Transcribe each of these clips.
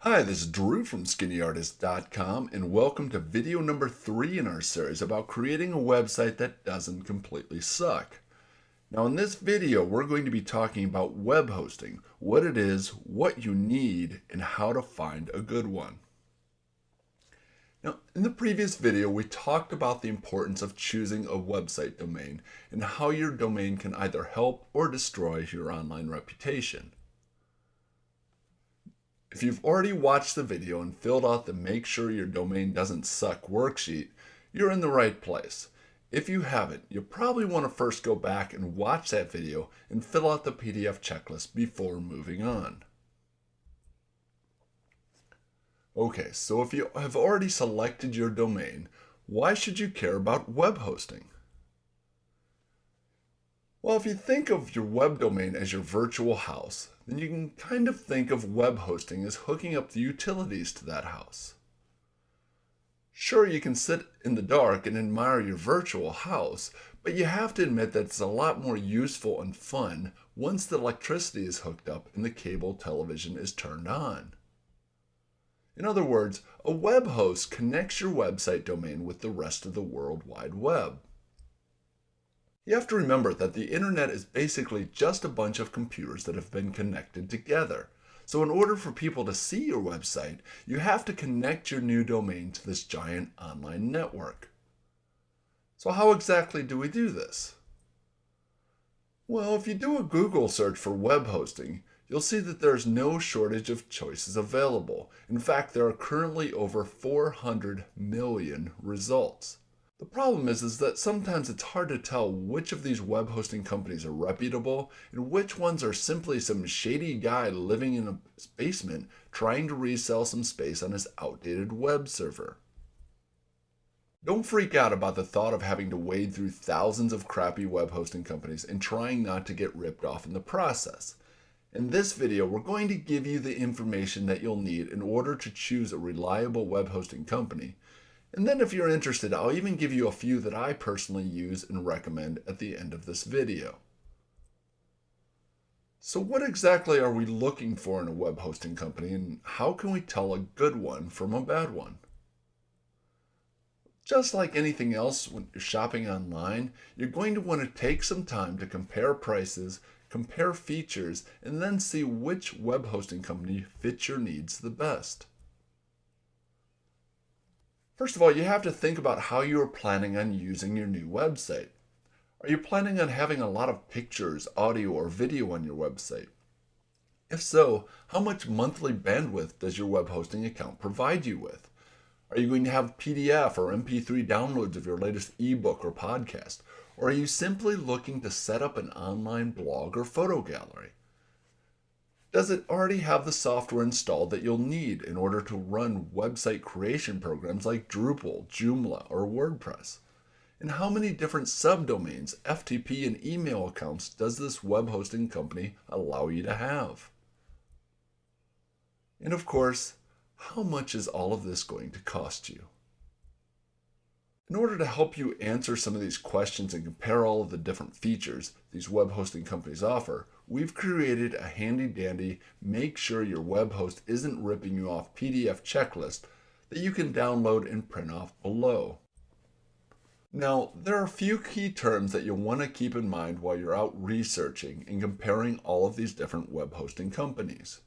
Hi, this is Drew from SkinnyArtist.com, and welcome to video number 3 in our series about creating a website that doesn't completely suck. Now, in this video, we're going to be talking about web hosting, what it is, what you need, and how to find a good one. Now, in the previous video, we talked about the importance of choosing a website domain and how your domain can either help or destroy your online reputation. If you've already watched the video and filled out the Make Sure Your Domain Doesn't Suck worksheet, you're in the right place. If you haven't, you'll probably want to first go back and watch that video and fill out the PDF checklist before moving on. Okay, so if you have already selected your domain, why should you care about web hosting? Well, if you think of your web domain as your virtual house, then you can kind of think of web hosting as hooking up the utilities to that house. Sure, you can sit in the dark and admire your virtual house, but you have to admit that it's a lot more useful and fun once the electricity is hooked up and the cable television is turned on. In other words, a web host connects your website domain with the rest of the World Wide Web. You have to remember that the internet is basically just a bunch of computers that have been connected together. So in order for people to see your website, you have to connect your new domain to this giant online network. So how exactly do we do this? Well, if you do a Google search for web hosting, you'll see that there's no shortage of choices available. In fact, there are currently over 400 million results. The problem is that sometimes it's hard to tell which of these web hosting companies are reputable and which ones are simply some shady guy living in a basement trying to resell some space on his outdated web server. Don't freak out about the thought of having to wade through thousands of crappy web hosting companies and trying not to get ripped off in the process. In this video, we're going to give you the information that you'll need in order to choose a reliable web hosting company. And then if you're interested, I'll even give you a few that I personally use and recommend at the end of this video. So what exactly are we looking for in a web hosting company, and how can we tell a good one from a bad one? Just like anything else when you're shopping online, you're going to want to take some time to compare prices, compare features, and then see which web hosting company fits your needs the best. First of all, you have to think about how you are planning on using your new website. Are you planning on having a lot of pictures, audio, or video on your website? If so, how much monthly bandwidth does your web hosting account provide you with? Are you going to have PDF or MP3 downloads of your latest ebook or podcast? Or are you simply looking to set up an online blog or photo gallery? Does it already have the software installed that you'll need in order to run website creation programs like Drupal, Joomla, or WordPress? And how many different subdomains, FTP, and email accounts does this web hosting company allow you to have? And of course, how much is all of this going to cost you? In order to help you answer some of these questions and compare all of the different features these web hosting companies offer, we've created a handy-dandy make sure your web host isn't ripping you off PDF checklist that you can download and print off below. Now, there are a few key terms that you'll want to keep in mind while you're out researching and comparing all of these different web hosting companies.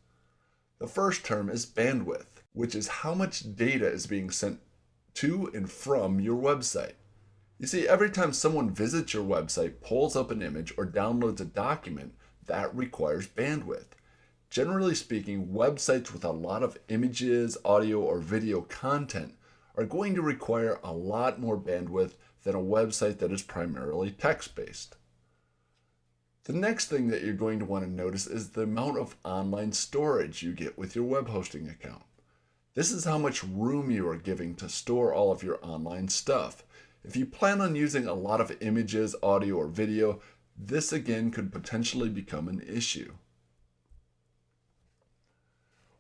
The first term is bandwidth, which is how much data is being sent to and from your website. You see, every time someone visits your website, pulls up an image, or downloads a document, that requires bandwidth. Generally speaking, websites with a lot of images, audio, or video content are going to require a lot more bandwidth than a website that is primarily text-based. The next thing that you're going to want to notice is the amount of online storage you get with your web hosting account. This is how much room you are giving to store all of your online stuff. If you plan on using a lot of images, audio, or video, this again could potentially become an issue.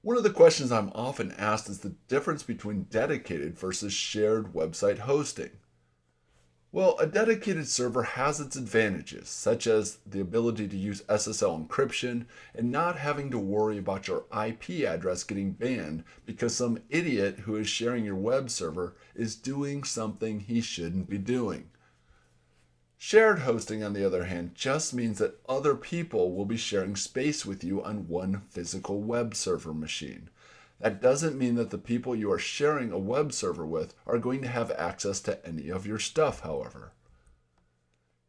One of the questions I'm often asked is the difference between dedicated versus shared website hosting. Well, a dedicated server has its advantages, such as the ability to use SSL encryption and not having to worry about your IP address getting banned because some idiot who is sharing your web server is doing something he shouldn't be doing. Shared hosting, on the other hand, just means that other people will be sharing space with you on one physical web server machine. That doesn't mean that the people you are sharing a web server with are going to have access to any of your stuff, however.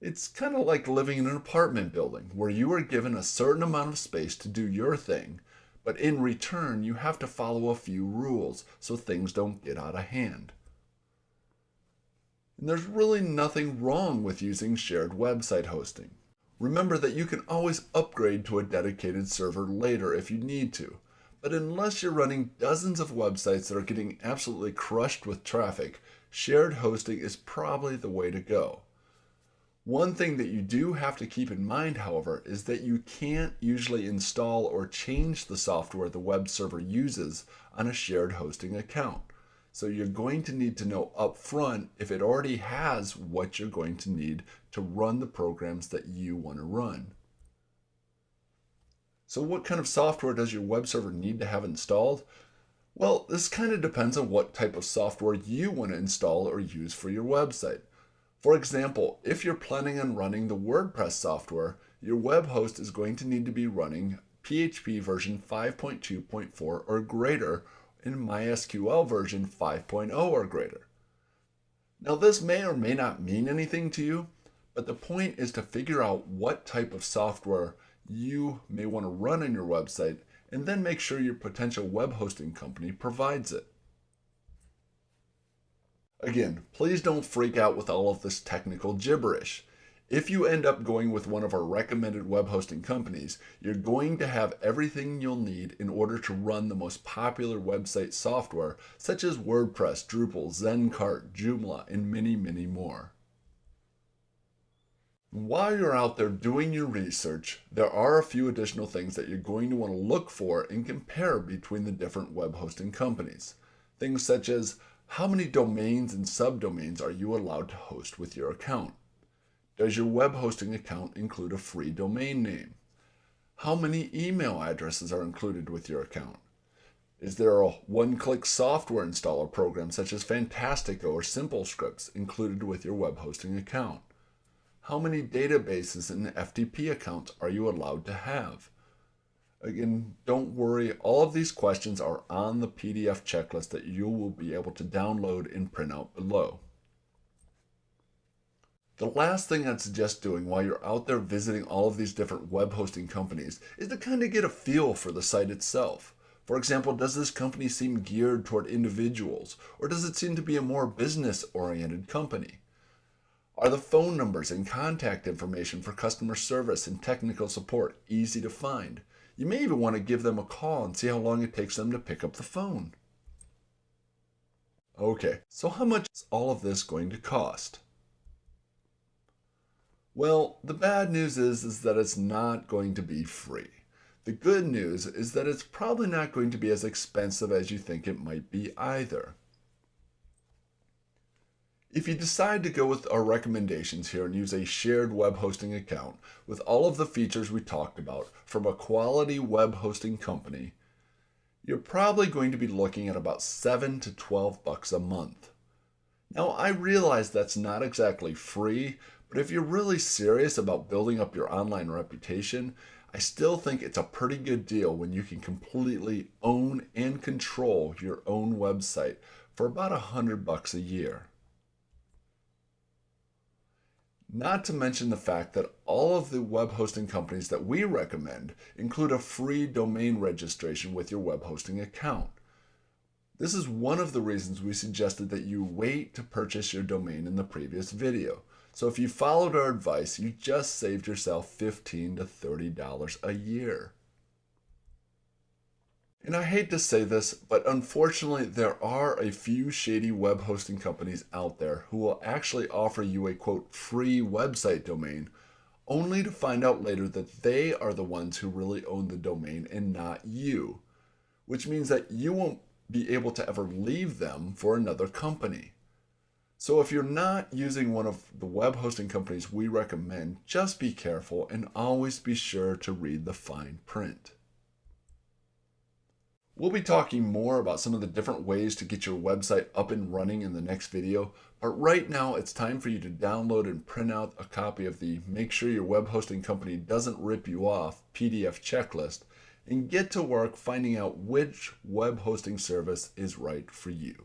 It's kind of like living in an apartment building where you are given a certain amount of space to do your thing, but in return you have to follow a few rules so things don't get out of hand. And there's really nothing wrong with using shared website hosting. Remember that you can always upgrade to a dedicated server later if you need to. But unless you're running dozens of websites that are getting absolutely crushed with traffic, shared hosting is probably the way to go. One thing that you do have to keep in mind, however, is that you can't usually install or change the software the web server uses on a shared hosting account. So you're going to need to know up front if it already has what you're going to need to run the programs that you want to run. So what kind of software does your web server need to have installed? Well, this kind of depends on what type of software you want to install or use for your website. For example, if you're planning on running the WordPress software, your web host is going to need to be running PHP version 5.2.4 or greater and MySQL version 5.0 or greater. Now this may or may not mean anything to you, but the point is to figure out what type of software you may want to run on your website and then make sure your potential web hosting company provides it. Again, please don't freak out with all of this technical gibberish. If you end up going with one of our recommended web hosting companies, you're going to have everything you'll need in order to run the most popular website software such as WordPress, Drupal, Zencart, Joomla, and many, many more. While you're out there doing your research, there are a few additional things that you're going to want to look for and compare between the different web hosting companies. Things such as how many domains and subdomains are you allowed to host with your account? Does your web hosting account include a free domain name? How many email addresses are included with your account? Is there a one-click software installer program such as Fantastico or SimpleScripts included with your web hosting account? How many databases and FTP accounts are you allowed to have? Again, don't worry, all of these questions are on the PDF checklist that you will be able to download and print out below. The last thing I'd suggest doing while you're out there visiting all of these different web hosting companies is to kind of get a feel for the site itself. For example, does this company seem geared toward individuals, or does it seem to be a more business-oriented company? Are the phone numbers and contact information for customer service and technical support easy to find? You may even want to give them a call and see how long it takes them to pick up the phone. Okay, so how much is all of this going to cost? Well, the bad news is that it's not going to be free. The good news is that it's probably not going to be as expensive as you think it might be either. If you decide to go with our recommendations here and use a shared web hosting account with all of the features we talked about from a quality web hosting company, you're probably going to be looking at about $7 to $12 a month. Now, I realize that's not exactly free, but if you're really serious about building up your online reputation, I still think it's a pretty good deal when you can completely own and control your own website for about $100 a year. Not to mention the fact that all of the web hosting companies that we recommend include a free domain registration with your web hosting account. This is one of the reasons we suggested that you wait to purchase your domain in the previous video. So if you followed our advice, you just saved yourself $15 to $30 a year. And I hate to say this, but unfortunately there are a few shady web hosting companies out there who will actually offer you a quote free website domain only to find out later that they are the ones who really own the domain and not you, which means that you won't be able to ever leave them for another company. So if you're not using one of the web hosting companies we recommend, just be careful and always be sure to read the fine print. We'll be talking more about some of the different ways to get your website up and running in the next video, but right now it's time for you to download and print out a copy of the Make Sure Your Web Hosting Company Doesn't Rip You Off PDF checklist and get to work finding out which web hosting service is right for you.